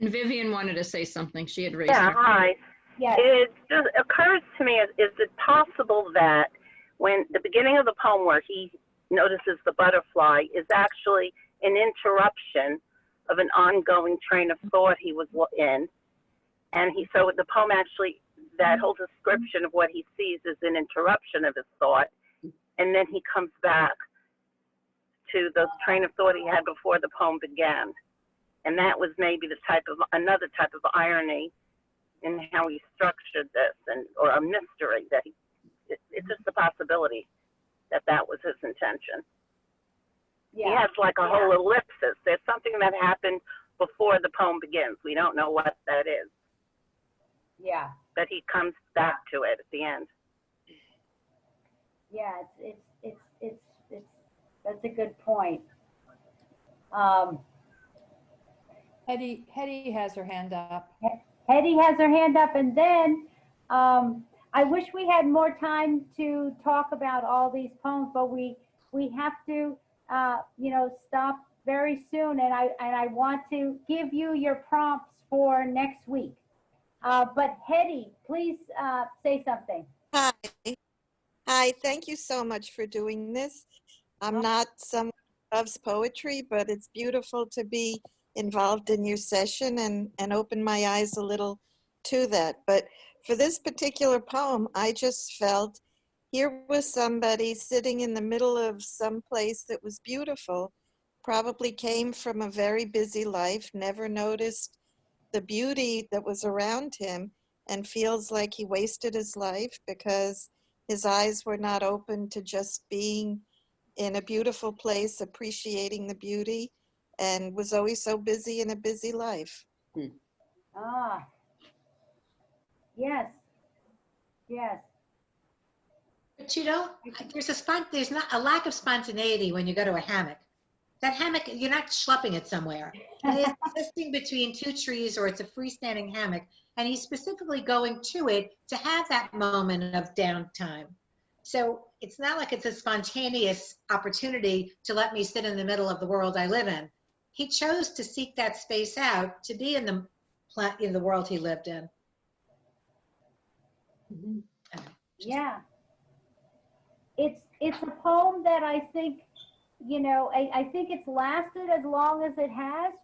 And Vivian wanted to say something. She had raised Yeah, her. hi. Yes. It just occurs to me, is it possible that when the beginning of the poem where he notices the butterfly is actually an interruption of an ongoing train of thought he was in, and so the poem actually, that whole description of what he sees is an interruption of his thought, and then he comes back to the train of thought he had before the poem began. And that was maybe another type of irony in how he structured this, or a mystery that it's just a possibility that was his intention. Yeah. He has like a whole ellipsis. There's something that happened before the poem begins. We don't know what that is. Yeah. But he comes back to it at the end. Yeah, it's that's a good point. Hetty has her hand up. Hetty has her hand up, and then I wish we had more time to talk about all these poems, but we have to stop very soon, and I want to give you your prompts for next week. But Hetty, please say something. Hi, thank you so much for doing this. I'm not someone who loves poetry, but it's beautiful to be involved in your session and open my eyes a little to that. But for this particular poem, I just felt here was somebody sitting in the middle of some place that was beautiful, probably came from a very busy life, never noticed the beauty that was around him, and feels like he wasted his life because his eyes were not open to just being in a beautiful place, appreciating the beauty, and was always so busy in a busy life. Ah, yes, yes. But there's not a lack of spontaneity when you go to a hammock. That hammock, you're not schlepping it somewhere. It's existing between two trees, or it's a freestanding hammock, and he's specifically going to it to have that moment of downtime. So it's not like it's a spontaneous opportunity to let me sit in the middle of the world I live in. He chose to seek that space out to be in the world he lived in. Mm-hmm. Yeah. It's a poem that I think, I think it's lasted as long as it has,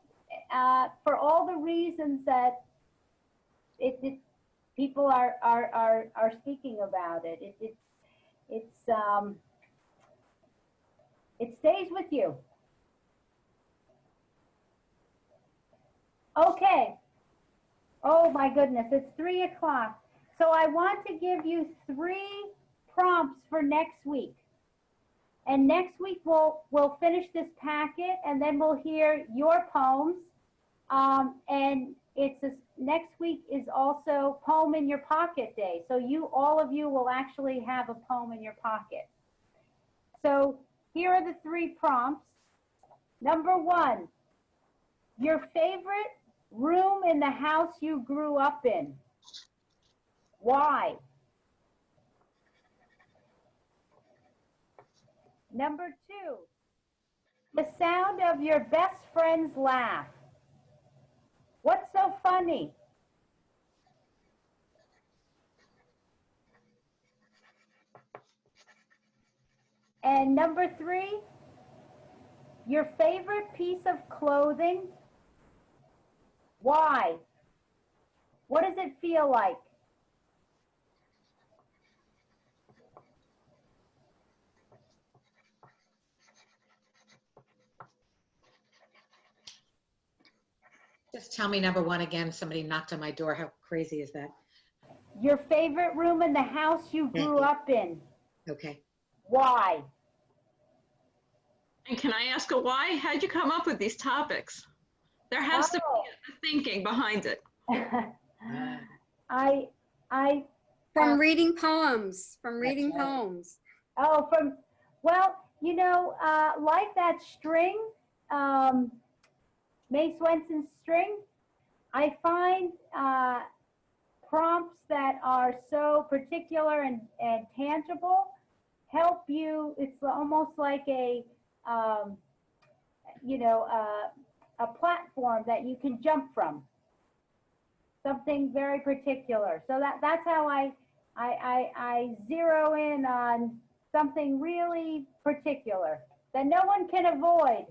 for all the reasons that people are speaking about it. It stays with you. Okay. Oh my goodness, it's 3 o'clock. So I want to give you 3 prompts for next week. And next week we'll finish this packet, and then we'll hear your poems. And next week is also Poem in Your Pocket Day. So all of you will actually have a poem in your pocket. So here are the 3 prompts. Number 1, your favorite room in the house you grew up in. Why? Number 2, the sound of your best friend's laugh. What's so funny? And number 3, your favorite piece of clothing. Why? What does it feel like? Just tell me number one again. Somebody knocked on my door. How crazy is that? Your favorite room in the house you grew up in. Okay. Why? And can I ask a why? How'd you come up with these topics? There has to be a thinking behind it. From reading poems, Well, you know, like that string, Mae Swenson's string, I find prompts that are so particular and tangible help you. It's almost like a, you know, a platform that you can jump from. Something very particular. So that's how I zero in on something really particular that no one can avoid.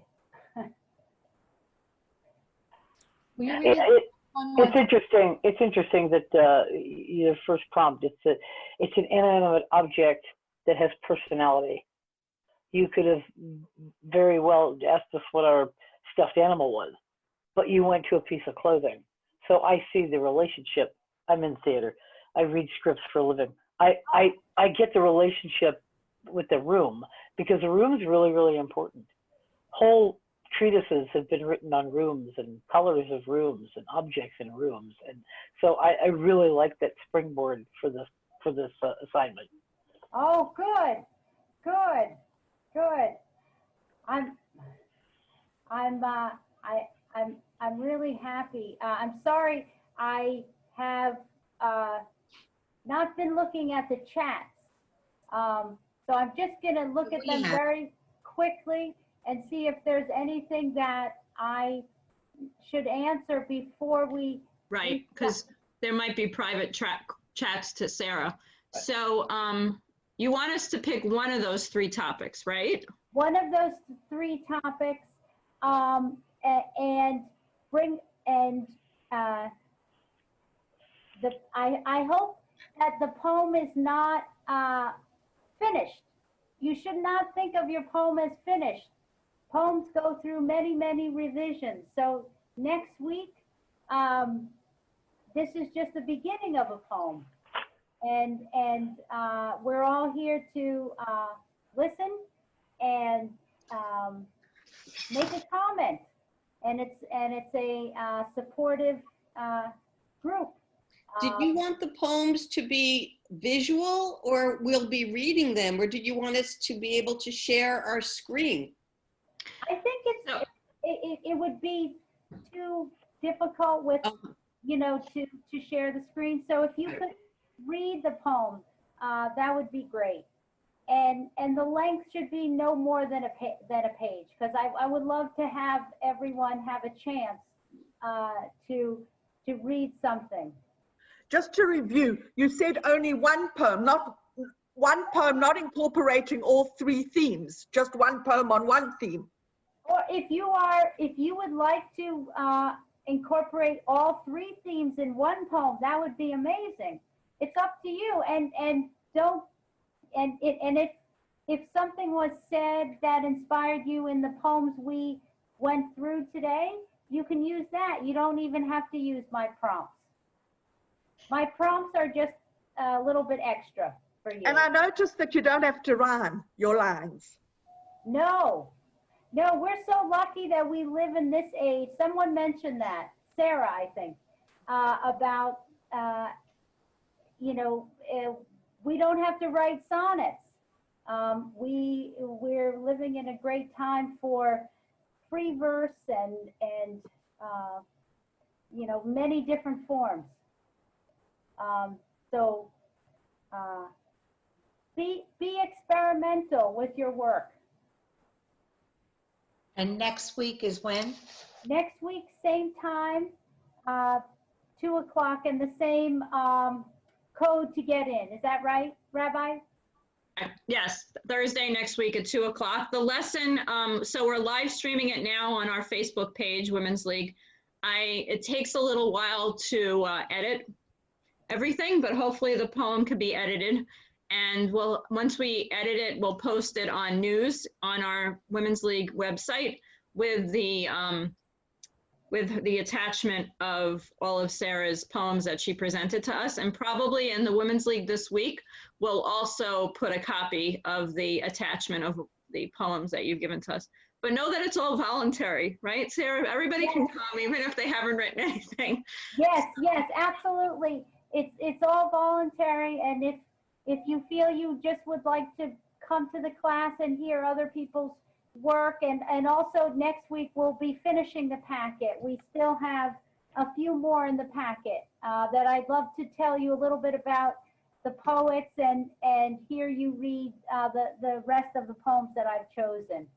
It's interesting. It's interesting that your first prompt. It's an inanimate object that has personality. You could have very well asked us what our stuffed animal was, but you went to a piece of clothing. So I see the relationship. I'm in theater. I read scripts for a living. I get the relationship with the room, because the room is really, really important. Whole treatises have been written on rooms and colors of rooms and objects in rooms, and so I really like that springboard for this assignment. Oh, good. I'm really happy. I'm sorry I have not been looking at the chats. So I'm just gonna look at them very quickly and see if there's anything that I should answer before we. Right, because there might be private chats to Sarah. So you want us to pick one of those three topics, right? One of those three topics, and bring, and I hope that the poem is not finished. You should not think of your poem as finished. Poems go through many, many revisions. So next week, this is just the beginning of a poem. And we're all here to listen and make a comment. And it's a supportive group. Did you want the poems to be visual, or we'll be reading them, or did you want us to be able to share our screen? I think it would be too difficult with, you know, to share the screen. So if you could read the poem, that would be great. And the length should be no more than a page, because I would love to have everyone have a chance to read something. Just to review, you said only one poem, not incorporating all three themes, just one poem on one theme. Or if you would like to incorporate all three themes in one poem, that would be amazing. It's up to you, and if something was said that inspired you in the poems we went through today, you can use that. You don't even have to use my prompts. My prompts are just a little bit extra for you. And I noticed that you don't have to rhyme your lines. No, we're so lucky that we live in this age. Someone mentioned that, Sarah, I think, about, you know, we don't have to write sonnets. We're living in a great time for free verse and you know, many different forms. So be experimental with your work. And next week is when? Next week, same time, 2 o'clock, and the same code to get in. Is that right, Rabbi? Yes, Thursday next week at 2 o'clock. The lesson, so we're live streaming it now on our Facebook page, Women's League. It takes a little while to edit everything, but hopefully the poem could be edited. And once we edit it, we'll post it on news on our Women's League website with the with the attachment of all of Sarah's poems that she presented to us. And probably in the Women's League this week, we'll also put a copy of the attachment of the poems that you've given to us. But know that it's all voluntary, right, Sarah? Everybody can come, even if they haven't written anything. Yes, yes, absolutely. It's all voluntary, and if you feel you just would like to come to the class and hear other people's work, and also next week we'll be finishing the packet. We still have a few more in the packet that I'd love to tell you a little bit about the poets and hear you read the rest of the poems that I've chosen.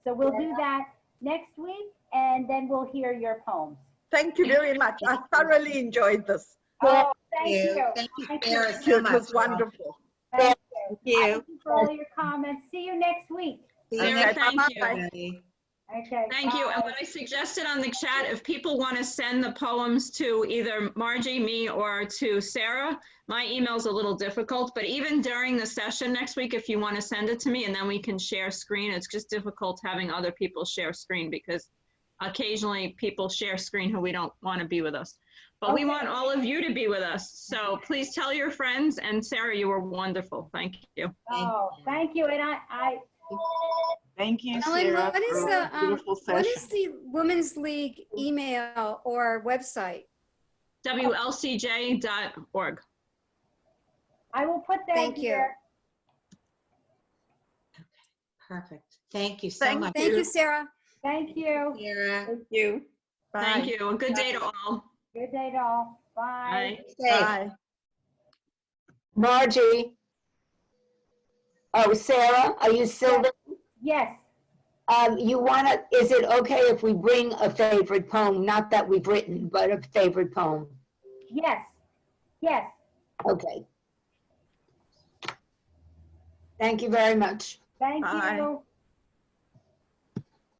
So we'll do that next week, and then we'll hear your poems. Thank you very much. I thoroughly enjoyed this. Oh, thank you. Thank you, Thank Sarah, you. so It much. was wonderful. Thank Thank you. you. Thank you for all your comments. See you next week. Sarah, thank you. Bye. Okay. Thank you. And bye. what I suggested on the chat, if people want to send the poems to either Margie, me, or to Sarah, my email's a little difficult, but even during the session next week, if you want to send it to me and then we can share screen, it's just difficult having other people share screen because occasionally people share screen who we don't want to be with us. But we want all of you to be with us. So please tell your friends. And Sarah, you were wonderful. Thank you. Oh, thank you. And I Thank you, Ellen, Sarah, what is for a beautiful session. what is the Women's League email or website? WLCJ.org. I will put that Thank you. here. Perfect. Thank you so Thank much. Thank you, Sarah. Thank you. Sarah. Thank you. Thank you. A good day to all. Good day to all. Bye. Bye. Bye. Margie. Oh, Sarah, are you still there? Yes. You want to, is it okay if we bring a favorite poem? Not that we've written, but a favorite poem. Yes. Yes. Okay. Thank you very much. Thank Bye. you.